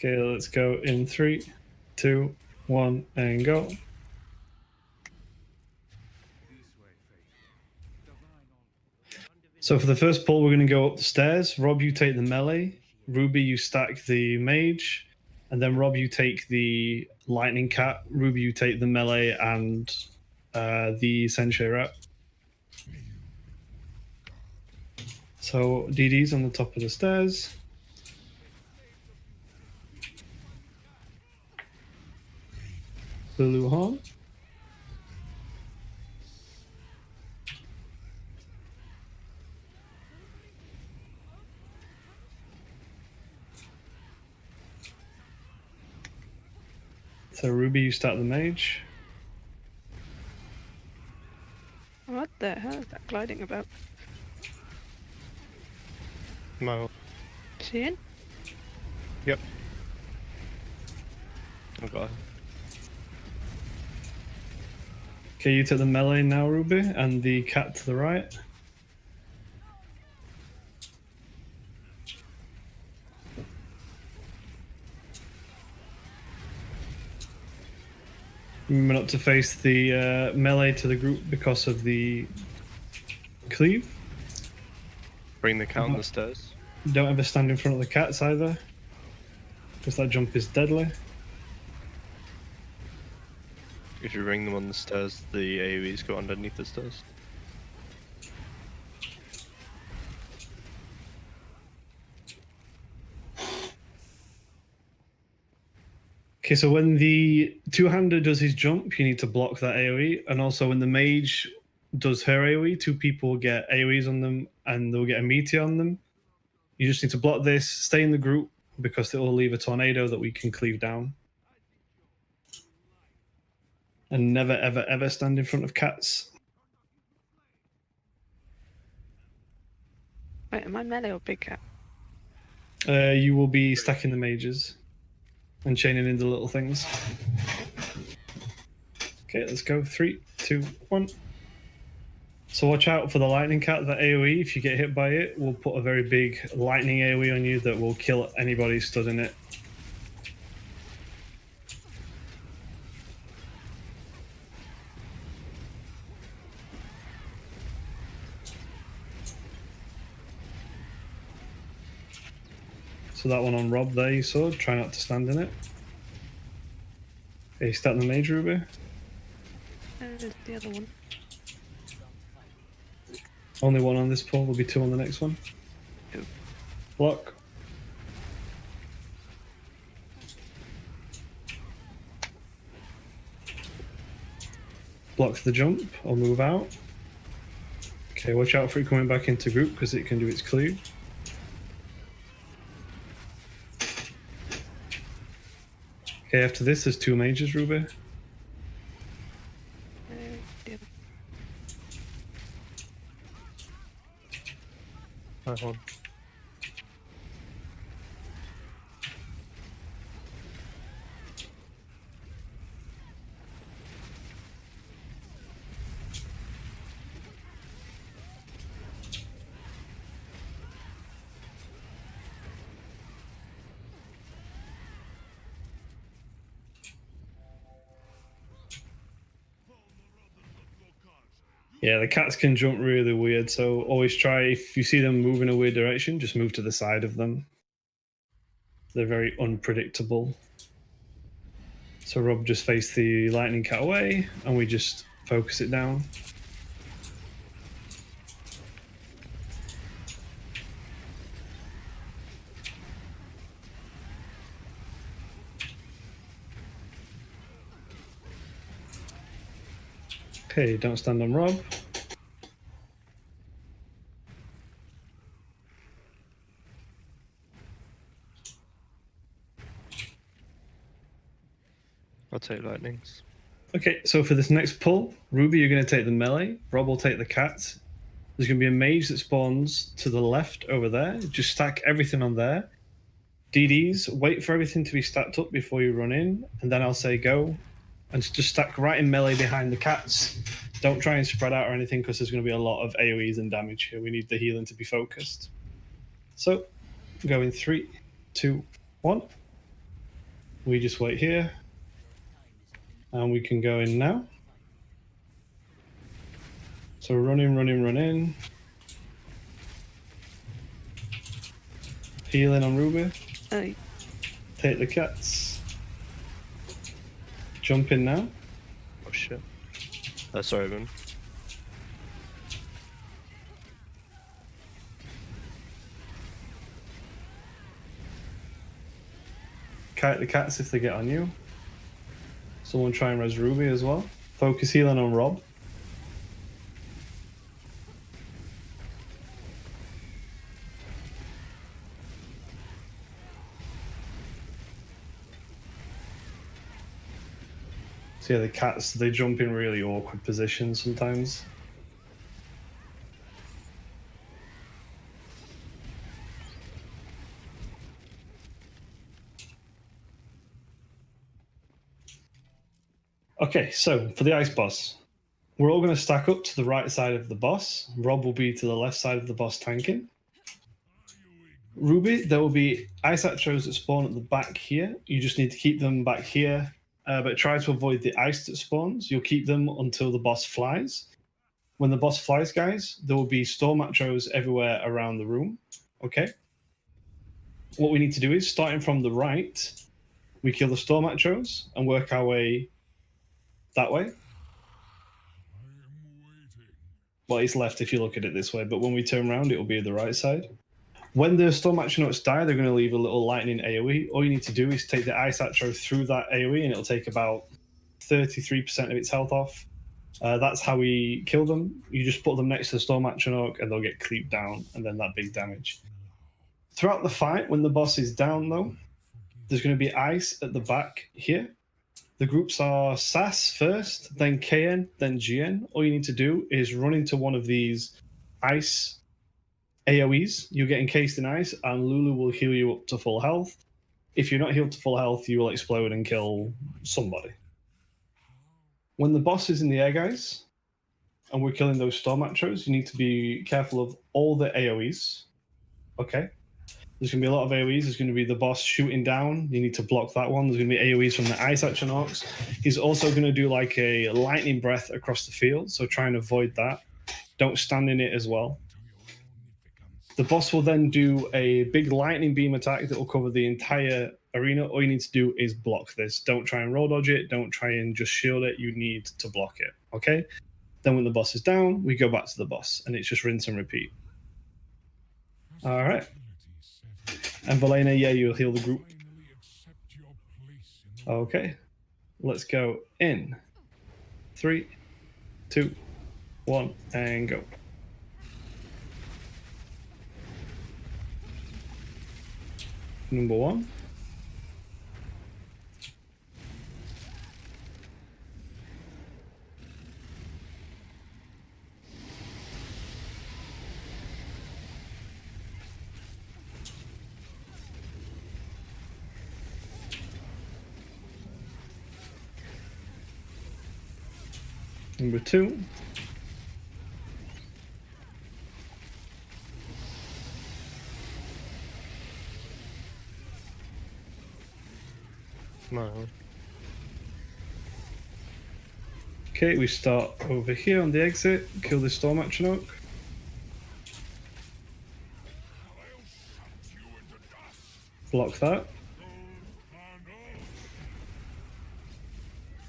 Okay, let's go in 3, 2, 1, and go. So for the first pull, we're going to go up the stairs. Rob, you take the melee. Ruby, you stack the mage. And then Rob, you take the lightning cat. Ruby, you take the melee and the Sensei rat. So DD's on the top of the stairs. Lulu Horn. So Ruby, you start the mage. What the hell is that gliding about? No. Is he in? Yep. Okay. Okay, you take the melee now, Ruby, and the cat to the right. Remember not to face the melee to the group because of the cleave. Bring the cat on the stairs. Don't ever stand in front of the cats either, because that jump is deadly. If you ring them on the stairs, the AoEs go underneath the stairs. Okay, so when the two-hander does his jump, you need to block that AoE, and also when the mage does her AoE, two people will get AoEs on them, and they'll get a meteor on them. You just need to block this, stay in the group, because it will leave a tornado that we can cleave down. And never, ever, ever stand in front of cats. Wait, am I melee or big cat? You will be stacking the mages and chaining in the little things. Okay, let's go. 3, 2, 1. So watch out for the lightning cat, that AoE. If you get hit by it, will put a very big lightning AoE on you that will kill anybody stood in it. So that one on Rob there you saw, try not to stand in it. Okay, start the mage, Ruby. There's the other one. Only one on this pull, there'll be 2 on the next one. Two. Block. Block the jump, or move out. Okay, watch out for it coming back into group, because it can do its cleave. Okay, after this, there's 2 mages, Ruby. The other. Hold on. Yeah, the cats can jump really weird, so always try, if you see them move in a weird direction, just move to the side of them. They're very unpredictable. So Rob just faced the lightning cat away, and we just focus it down. Okay, don't stand on Rob. I'll take lightnings. Okay, so for this next pull, Ruby, you're going to take the melee. Rob will take the cat. There's going to be a mage that spawns to the left over there. Just stack everything on there. DDs, wait for everything to be stacked up before you run in, and then I'll say go. And just stack right in melee behind the cats. Don't try and spread out or anything, because there's going to be a lot of AoEs and damage here. We need the healing to be focused. So, go in 3, 2, 1. We just wait here. And we can go in now. So run in. Healing on Ruby. Aye. Take the cats. Jump in now. Oh shit. Sorry, everyone. Kite the cats if they get on you. Someone try and res Ruby as well. Focus healing on Rob. So yeah, the cats, they jump in really awkward positions sometimes. Okay, so for the ice boss, we're all going to stack up to the right side of the boss. Rob will be to the left side of the boss tanking. Ruby, there will be ice atros that spawn at the back here. You just need to keep them back here, but try to avoid the ice that spawns. You'll keep them until the boss flies. When the boss flies, guys, there will be storm atros everywhere around the room. Okay? What we need to do is, starting from the right, we kill the storm atros and work our way that way. Well, it's left if you look at it this way, but when we turn around, it will be the right side. When the storm atronauts die, they're going to leave a little lightning AoE. All you need to do is take the ice atro through that AoE, and it'll take about 33% of its health off. That's how we kill them. You just put them next to the storm atronaut, and they'll get creeped down, and then that big damage. Throughout the fight, when the boss is down, though, there's going to be ice at the back here. The groups are SAS first, then KN, then GN. All you need to do is run into one of these ice AoEs. You'll get encased in ice, and Lulu will heal you up to full health. If you're not healed to full health, you will explode and kill somebody. When the boss is in the air, guys, and we're killing those storm atros, you need to be careful of all the AoEs. Okay? There's going to be a lot of AoEs. There's going to be the boss shooting down. You need to block that one. There's going to be AoEs from the Ice Atronauts. He's also going to do like a lightning breath across the field, so try and avoid that. Don't stand in it as well. The boss will then do a big lightning beam attack that will cover the entire arena. All you need to do is block this. Don't try and roll dodge it. Don't try and just shield it. You need to block it, okay? Then when the boss is down, we go back to the boss, and it's just rinse and repeat. All right. And Valena, yeah, you'll heal the group. Okay. Let's go in. 3, 2, 1, and go. Number 1. Number 2. No. Okay, we start over here on the exit. Kill the Storm Atronach. Block that.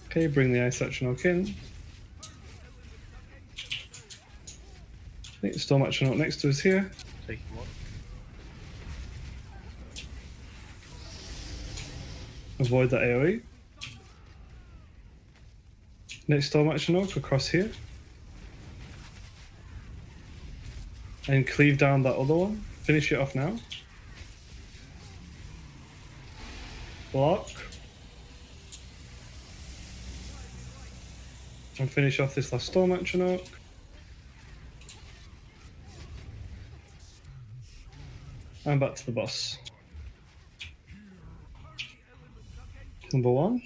Okay, bring the Ice Atronach in. I think the Storm Atronach next to us here. Take him on. Avoid that AoE. Next Storm Atronach across here. And cleave down that other one. Finish it off now. Block. And finish off this last Storm Atronach. And back to the boss. Number 1.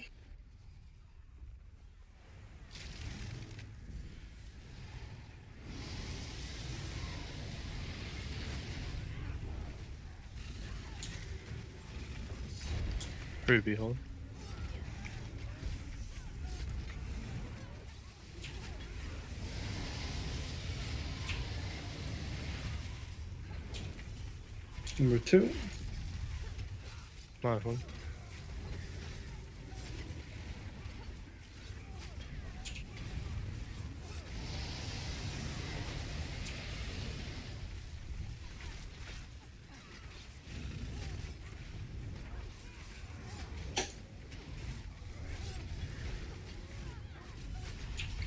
Ruby, hold. Number 2. Nice one.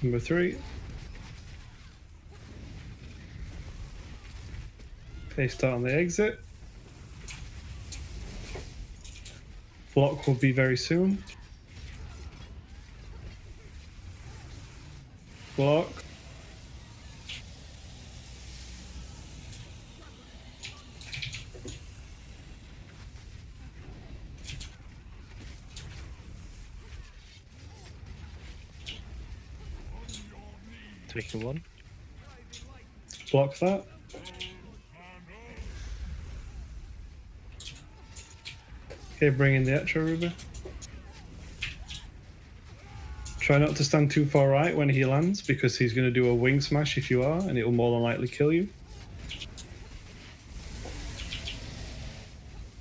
Number 3. Okay, start on the exit. Block will be very soon. Block. Taking 1. Block that. Okay, bring in the Etro Ruby. Try not to stand too far right when he lands, because he's going to do a wing smash if you are, and it will more than likely kill you.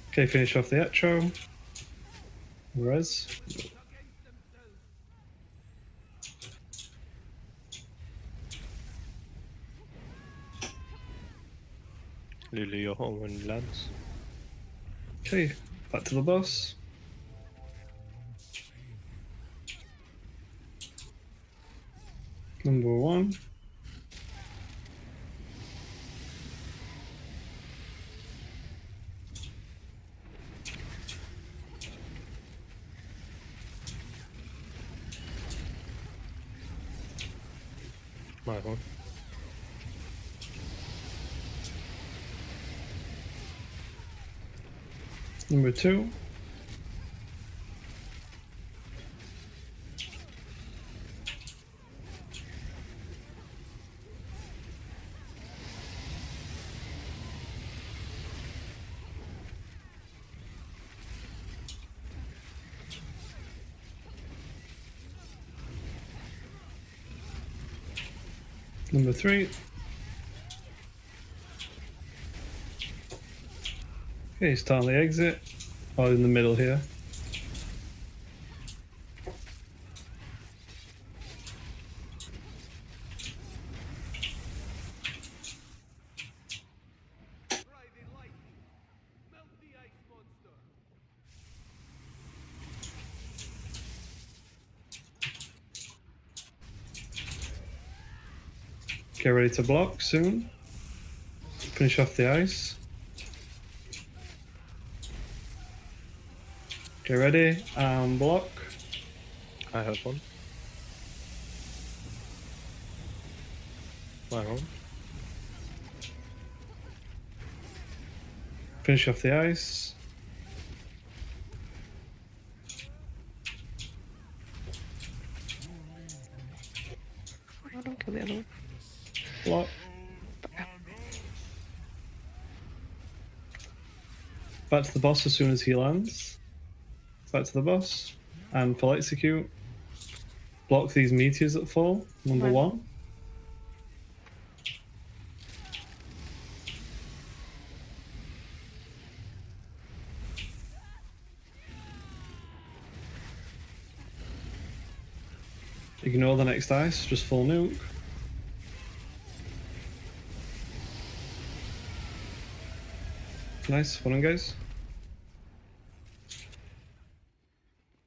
Okay, finish off the Etro. Res. Lulu, you're home when he lands. Okay, back to the boss. Number 1. Nice one. Number 2. Number 3. Okay, start on the exit. Or in the middle here. Get ready to block soon. Finish off the ice. Get ready and block. I have 1. Nice one. Finish off the ice. Oh, don't kill the other one. Block. Back to the boss as soon as he lands. Back to the boss. And full execute. Block these meteors that fall. Number Right. 1. Ignore the next ice, just full nuke. Nice, well done guys.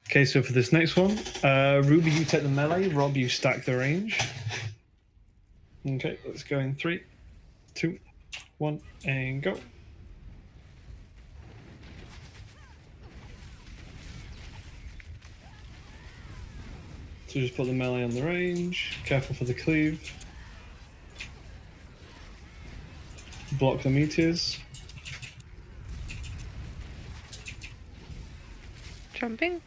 Okay, so for this next one, Ruby, you take the melee, Rob, you stack the range. Okay, let's go in 3, 2, 1, and go. So just put the melee on the range, careful for the cleave. Block the meteors. Jumping.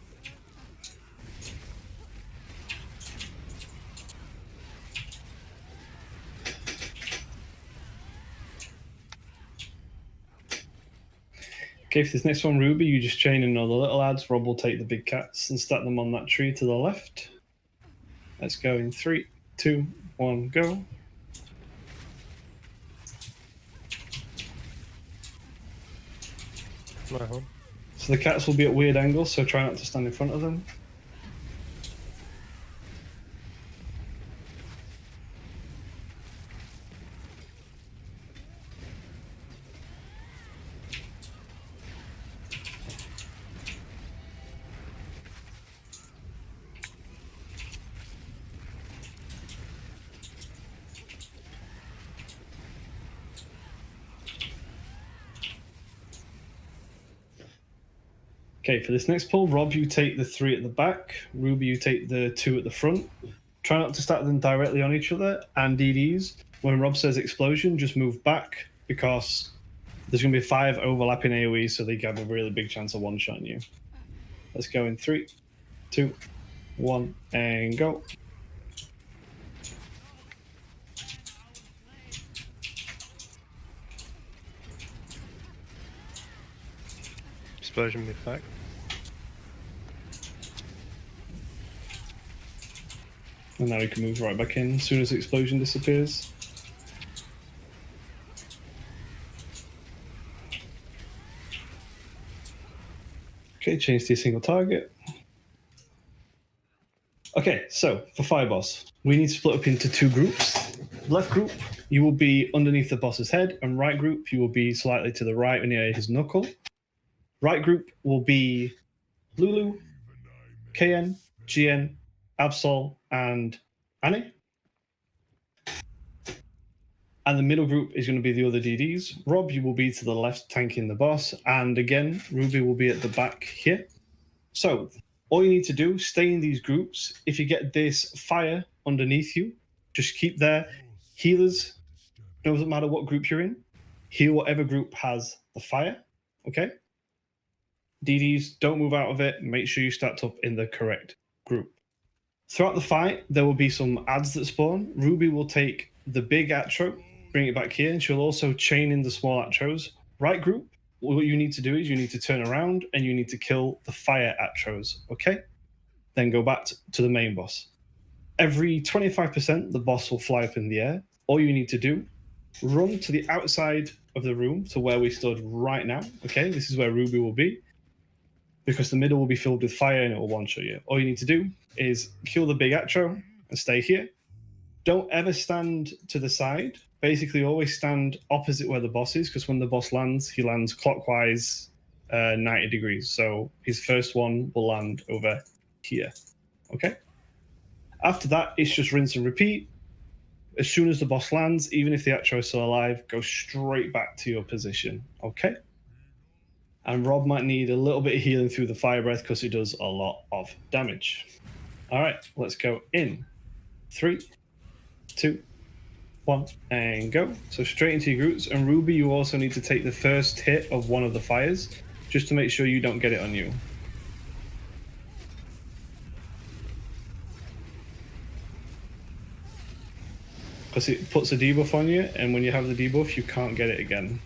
Okay, for this next one, Ruby, you just chain in all the little lads. Rob will take the big cats and stack them on that tree to the left. Let's go in 3, 2, 1, go. My home. So the cats will be at weird angles, so try not to stand in front of them. Okay, for this next pull, Rob, you take the 3 at the back. Ruby, you take the 2 at the front. Try not to stack them directly on each other. And DDs, when Rob says explosion, just move back because there's going to be 5 overlapping AoEs, so they have a really big chance of one-shotting you. Let's go in 3, 2, 1, and go. Explosion move back. And now you can move right back in as soon as the explosion disappears. Okay, change to a single target. Okay, so for Fire Boss, we need to split up into 2 groups. Left group, you will be underneath the boss's head, and right group, you will be slightly to the right near his knuckle. Right group will be Lulu, KN, GN, Absol, and Annie. And the middle group is going to be the other DDs. Rob, you will be to the left tanking the boss. And again, Ruby will be at the back here. So all you need to do, stay in these groups. If you get this fire underneath you, just keep there. Healers, doesn't matter what group you're in. Heal whatever group has the fire. Okay? DDs, don't move out of it. Make sure you stacked up in the correct group. Throughout the fight, there will be some adds that spawn. Ruby will take the big atro, bring it back here, and she'll also chain in the small atros. Right group, what you need to do is you need to turn around and you need to kill the fire atros, okay? Then go back to the main boss. Every 25%, the boss will fly up in the air. All you need to do, run to the outside of the room to where we stood right now, okay? This is where Ruby will be, because the middle will be filled with fire and it will one-shot you. All you need to do is kill the big atro and stay here. Don't ever stand to the side. Basically, always stand opposite where the boss is, because when the boss lands, he lands clockwise 90 degrees. So his first one will land over here. Okay? After that, it's just rinse and repeat. As soon as the boss lands, even if the atro is still alive, go straight back to your position. Okay? And Rob might need a little bit of healing through the fire breath because it does a lot of damage. All right, let's go in 3, 2, 1, and go. So straight into your groups. And Ruby, you also need to take the first hit of one of the fires just to make sure you don't get it on you. Because it puts a debuff on you, and when you have the debuff, you can't get it again.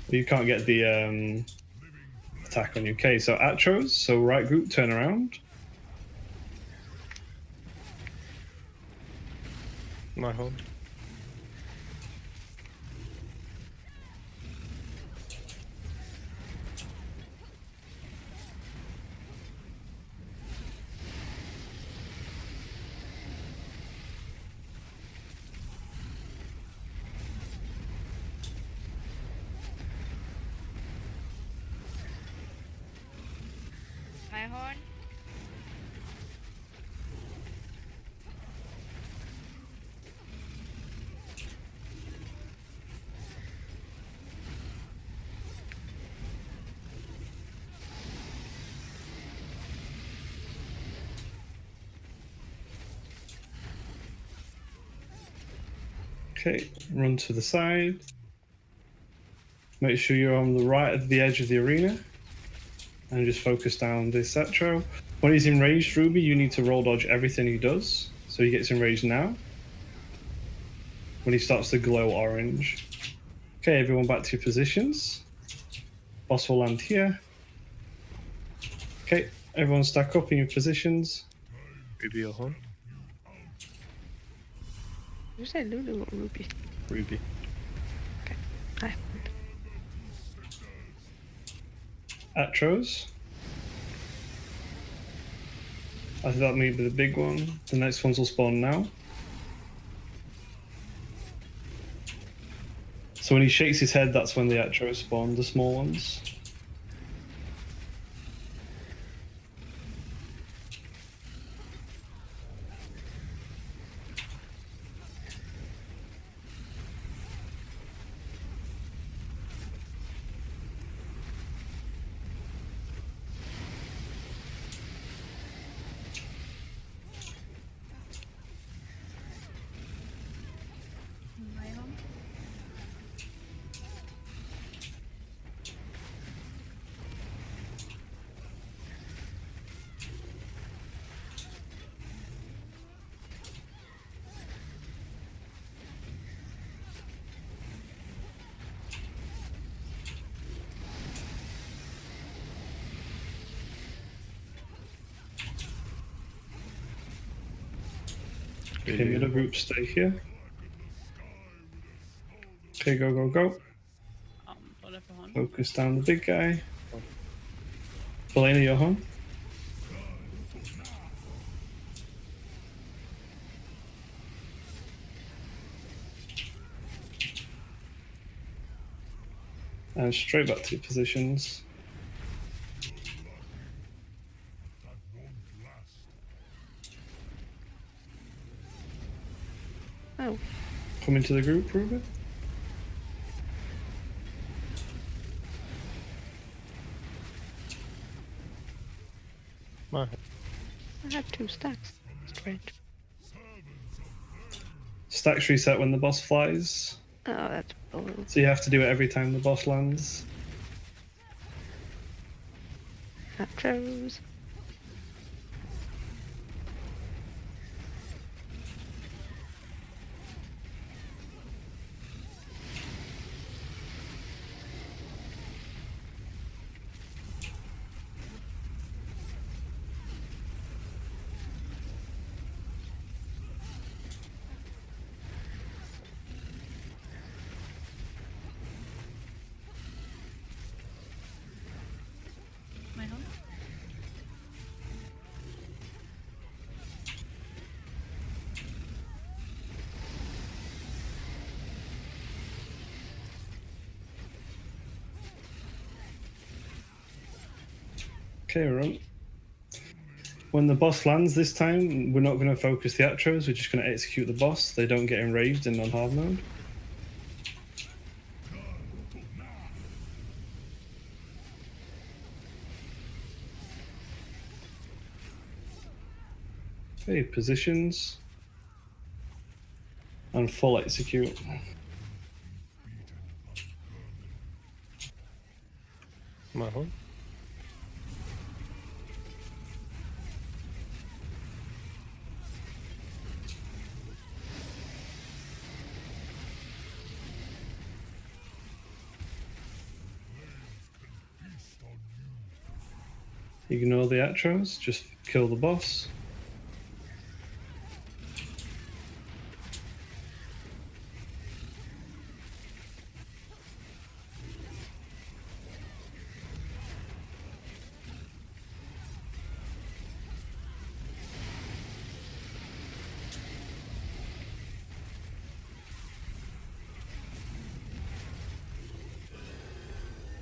You can't get the attack on you. Okay, so atros, so right group, turn around. My home. My horn. Okay, run to the side. Make sure you're on the right of the edge of the arena. And just focus down this atro. When he's enraged, Ruby, you need to roll dodge everything he does. So he gets enraged now. When he starts to glow orange. Okay, everyone back to your positions. Boss will land here. Okay, everyone stack up in your positions. Ruby or home? You said Lulu or Ruby? Ruby. Okay. Hi. Atros. I think that may be the big one. The next ones will spawn now. So when he shakes his head, that's when the Atros spawn, the small ones. My home. Okay, middle group, stay here. Okay, go, go, go. Både för honom. Focus down the big guy. Belena, you're home. And straight back to your positions. Oh, Come into the group, Ruben. My I had 2 stacks. Strange. Stacks reset when the boss flies. Oh, that's bull. So you have to do it every time the boss lands. Atros. My home. Okay, right. When the boss lands this time, we're not going to focus the Atros, we're just going to execute the boss. They don't get enraged in non-hard mode. Okay, positions. And full execute. my home. Ignore the Atros, just kill the boss.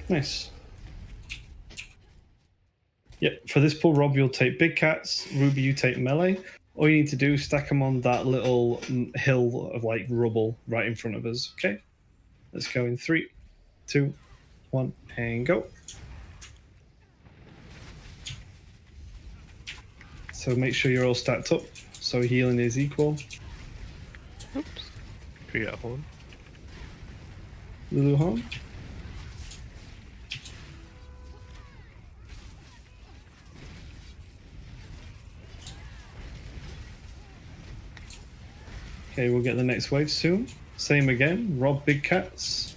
Nice. Yep, for this pull, Rob, you'll take big cats. Ruby, you take melee. All you need to do is stack them on that little hill of like rubble right in front of us. Okay, let's go in 3, 2, 1, and go. So make sure you're all stacked up so healing is equal. Oops. Can we get a horn? Lulu home. Okay, we'll get the next wave soon. Same again, rob big cats.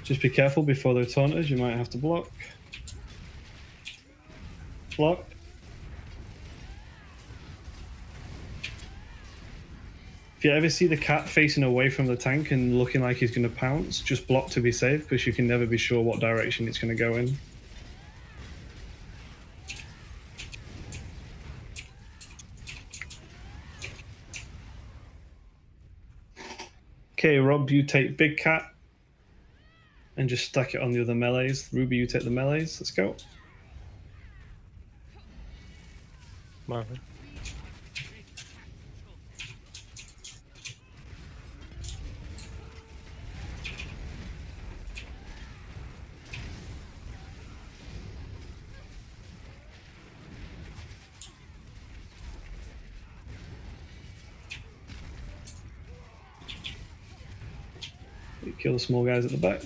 Just be careful before they're taunters, you might have to block. Block. If you ever see the cat facing away from the tank and looking like he's going to pounce, just block to be safe, because you can never be sure what direction it's going to go in. Okay, Rob, you take big cat and just stack it on the other melees. Ruby, you take the melees. Let's go. Marvin. Kill the small guys at the back.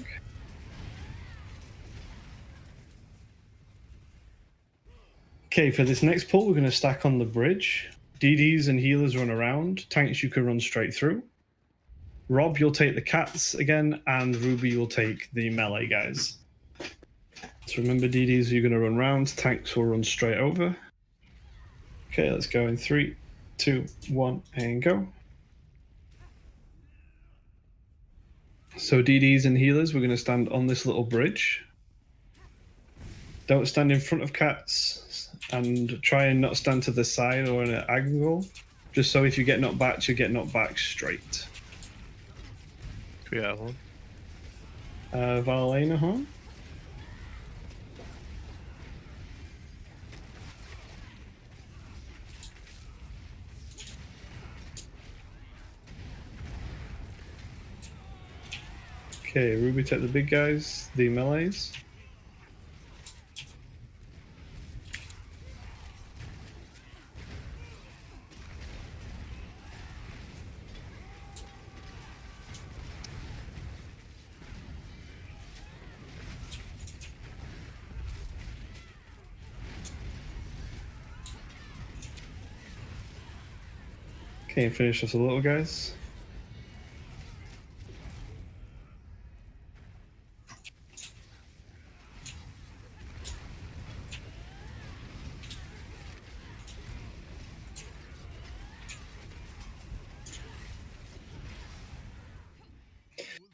Okay, for this next pull, we're going to stack on the bridge. DDs and healers run around. Tanks you can run straight through. Rob, you'll take the cats again, and Ruby will take the melee guys. So remember, DDs you're going to run around. Tanks will run straight over. Okay, let's go in 3, 2, 1, and go. So DDs and healers, we're going to stand on this little bridge. Don't stand in front of cats, and try and not stand to the side or in an angle, just so if you get knocked back, you get knocked back straight. Can we have one? Valena, huh? Okay, Ruby take the big guys, the melees. Okay, and finish off the little guys.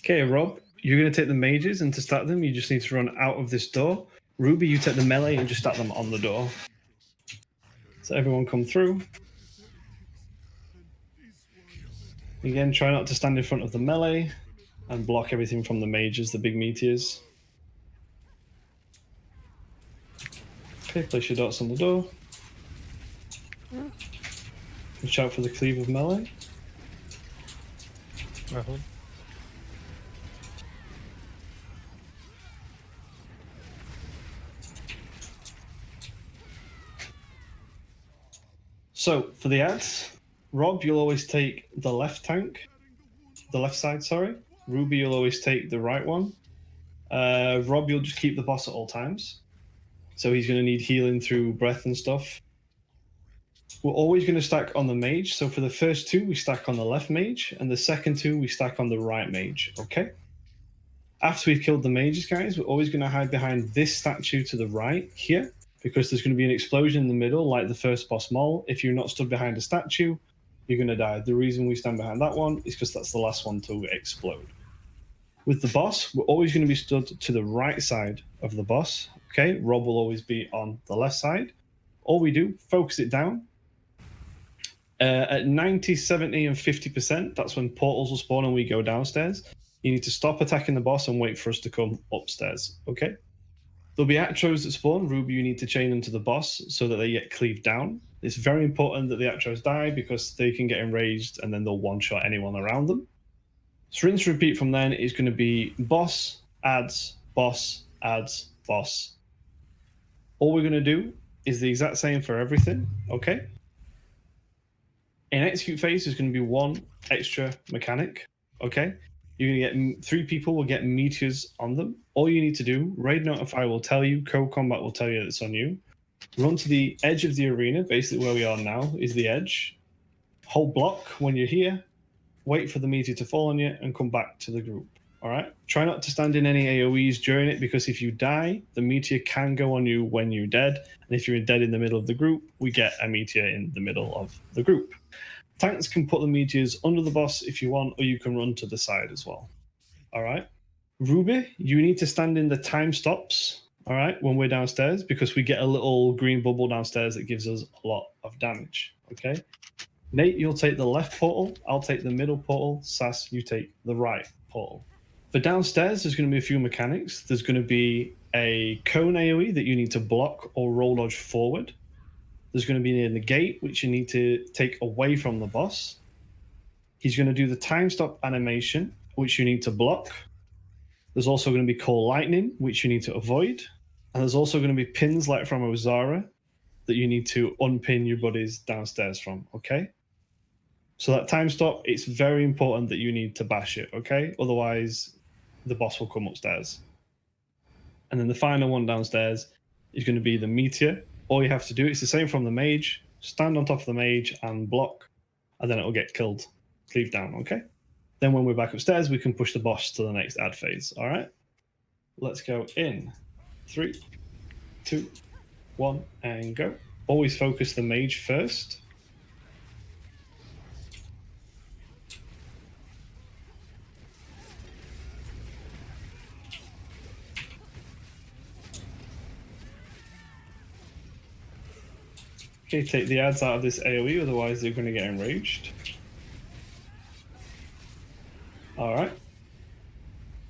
Okay, Rob, you're going to take the mages, and to start them, you just need to run out of this door. Ruby, you take the melee and just start them on the door. So everyone come through. Again, try not to stand in front of the melee and block everything from the mages, the big meteors. Okay, place your dots on the door. Watch out for the cleave of melee. Marvin. So, for the ads, Rob, you'll always take the left tank. The left side, sorry. Ruby, you'll always take the right one. Rob, you'll just keep the boss at all times. So he's going to need healing through breath and stuff. We're always going to stack on the mage. So for the first two, we stack on the left mage. And the second two, we stack on the right mage. Okay? After we've killed the mages, guys, we're always going to hide behind this statue to the right here, because there's going to be an explosion in the middle, like the first boss mole. If you're not stood behind a statue, you're going to die. The reason we stand behind that one is because that's the last one to explode. With the boss, we're always going to be stood to the right side of the boss. Okay, Rob will always be on the left side. All we do, focus it down. At 90, 70, and 50%, that's when portals will spawn and we go downstairs. You need to stop attacking the boss and wait for us to come upstairs, okay? There'll be Atros that spawn. Ruby, you need to chain them to the boss so that they get cleaved down. It's very important that the Atros die because they can get enraged and then they'll one-shot anyone around them. So rinse and repeat from then is going to be boss, ads, boss, ads, boss. All we're going to do is the exact same for everything, okay? In execute phase, there's going to be one extra mechanic, okay? You're going to get 3 people will get meteors on them. All you need to do, Raid Notify will tell you, Code Combat will tell you it's on you. Run to the edge of the arena, basically where we are now is the edge. Hold block when you're here. Wait for the meteor to fall on you and come back to the group. All right? Try not to stand in any AoEs during it, because if you die, the meteor can go on you when you're dead. And if you're dead in the middle of the group, we get a meteor in the middle of the group. Tanks can put the meteors under the boss if you want, or you can run to the side as well. All right. Ruby, you need to stand in the time stops, all right, when we're downstairs, because we get a little green bubble downstairs that gives us a lot of damage, okay? Nate, you'll take the left portal. I'll take the middle portal. Sass, you take the right portal. For downstairs, there's going to be a few mechanics. There's going to be a cone AoE that you need to block or roll dodge forward. There's going to be a negate, which you need to take away from the boss. He's going to do the time stop animation, which you need to block. There's also going to be Cold Lightning, which you need to avoid. And there's also going to be pins like from Ozara that you need to unpin your buddies downstairs from, okay? So that time stop, it's very important that you need to bash it, okay? Otherwise, the boss will come upstairs. And then the final one downstairs is going to be the meteor. All you have to do, it's the same from the mage. Stand on top of the mage and block, and then it'll get killed. Cleave down, okay? Then when we're back upstairs, we can push the boss to the next ad phase, all right? Let's go in. 3, 2, 1, and go. Always focus the mage first. Okay, take the ads out of this AoE, otherwise they're going to get enraged. Alright.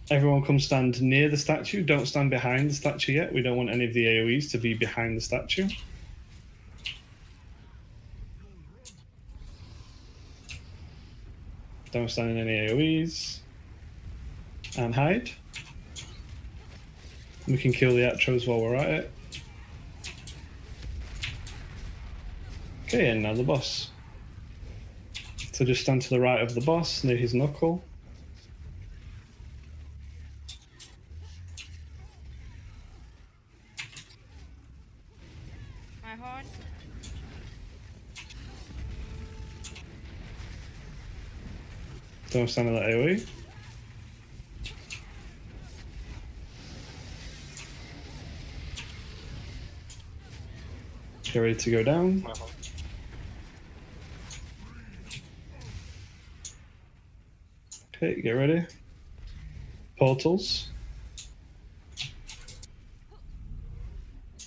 Everyone come stand near the statue. Don't stand behind the statue yet. We don't want any of the AoEs to be behind the statue. Don't stand in any AoEs. And hide. We can kill the Atros while we're at it. Okay, and now the boss. So just stand to the right of the boss, near his knuckle. My horn. Don't stand in that AoE. Get ready to go down. Okay, get ready. Portals.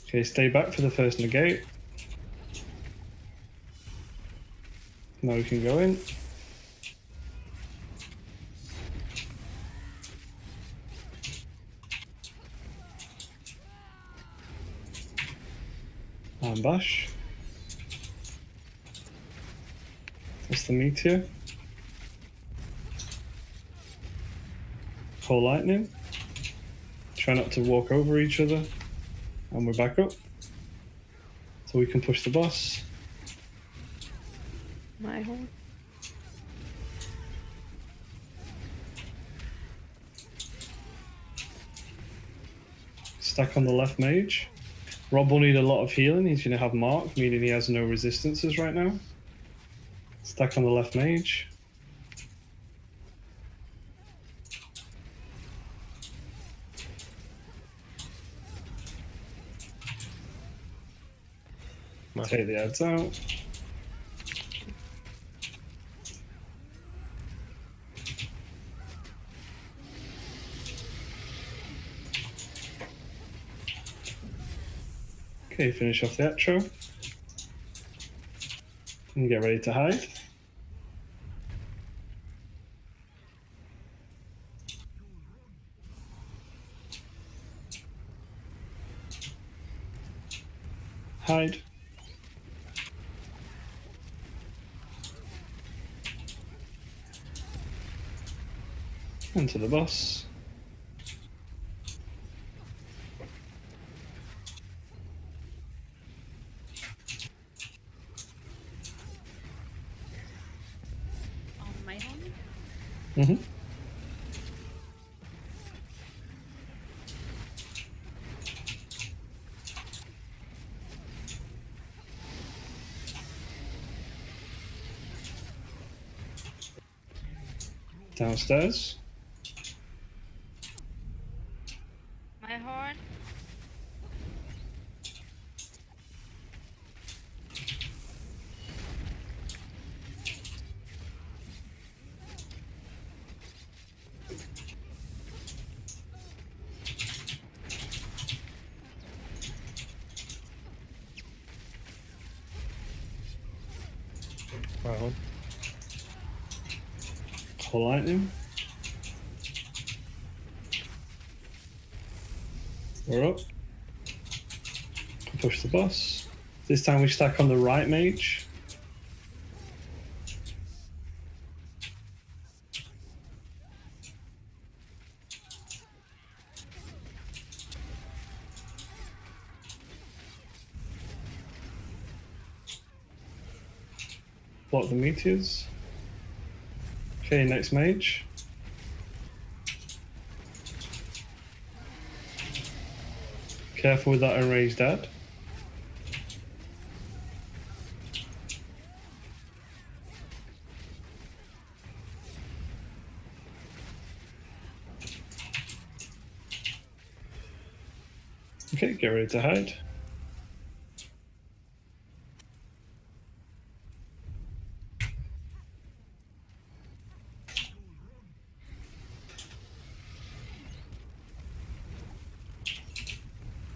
Okay, stay back for the first negate. Now we can go in. And bash. That's the meteor. Cold Lightning. Try not to walk over each other. And we're back up. So we can push the boss. My horn. Stack on the left mage. Rob will need a lot of healing. He's going to have Mark, meaning he has no resistances right now. Stack on the left mage. Take the ads out. Okay, finish off the outro. And get ready to hide. Hide. Into the boss. On my horn. Mm-hmm. Downstairs. My horn. My horn. Whole lightning. We're up. Push the boss. This time we stack on the right mage. Block the meteors. Okay, next mage. Careful with that enraged dad. Okay, get ready to hide.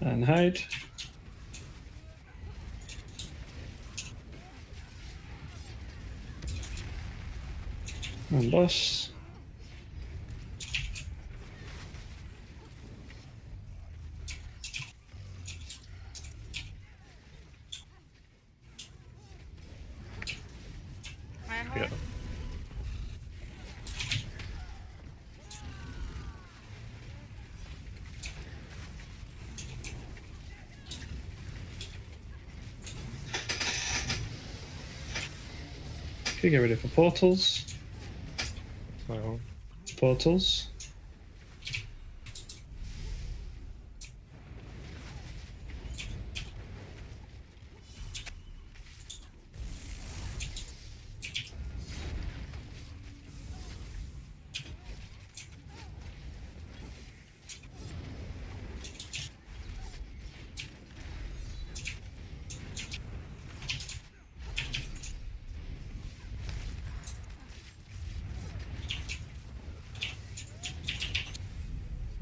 And hide. And boss. My horn. Yeah. Okay, get ready for portals. My horn. Portals.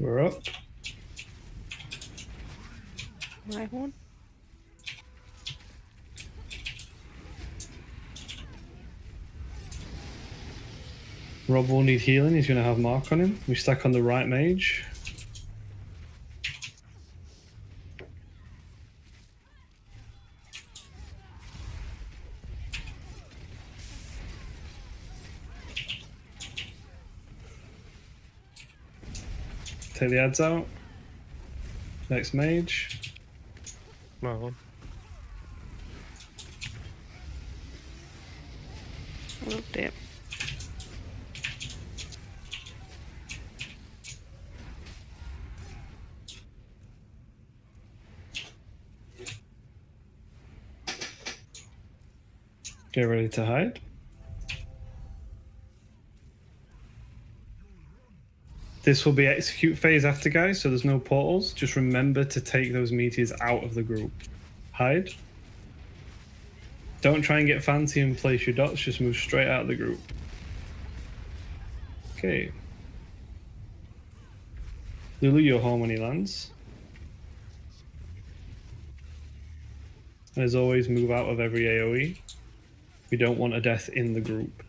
We're up. My horn. Rob will need healing. He's going to have mark on him. We stack on the right mage. Take the ads out. Next mage. My horn. Oh damn. Get ready to hide. This will be execute phase after, guys, so there's no portals. Just remember to take those meteors out of the group. Hide. Don't try and get fancy and place your dots, just move straight out of the group. Okay. Lulu, your home when he lands. And as always, move out of every AoE. We don't want a death in the group.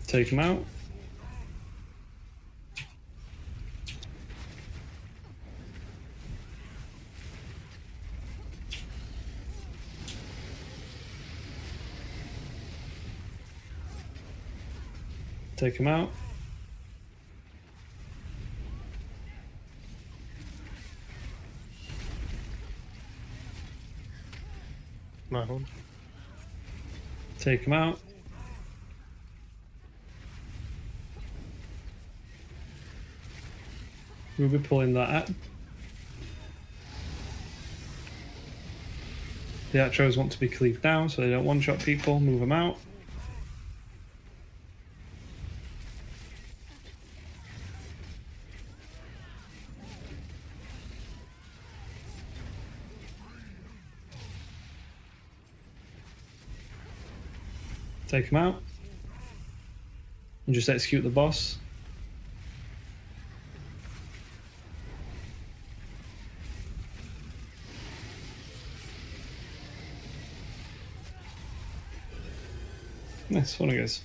Take him out. Take him out. My horn. Take him out. We'll be pulling that at. The Atros want to be cleaved down, so they don't one-shot people. Move them out. Take him out. And just execute the boss. Nice, one of guys.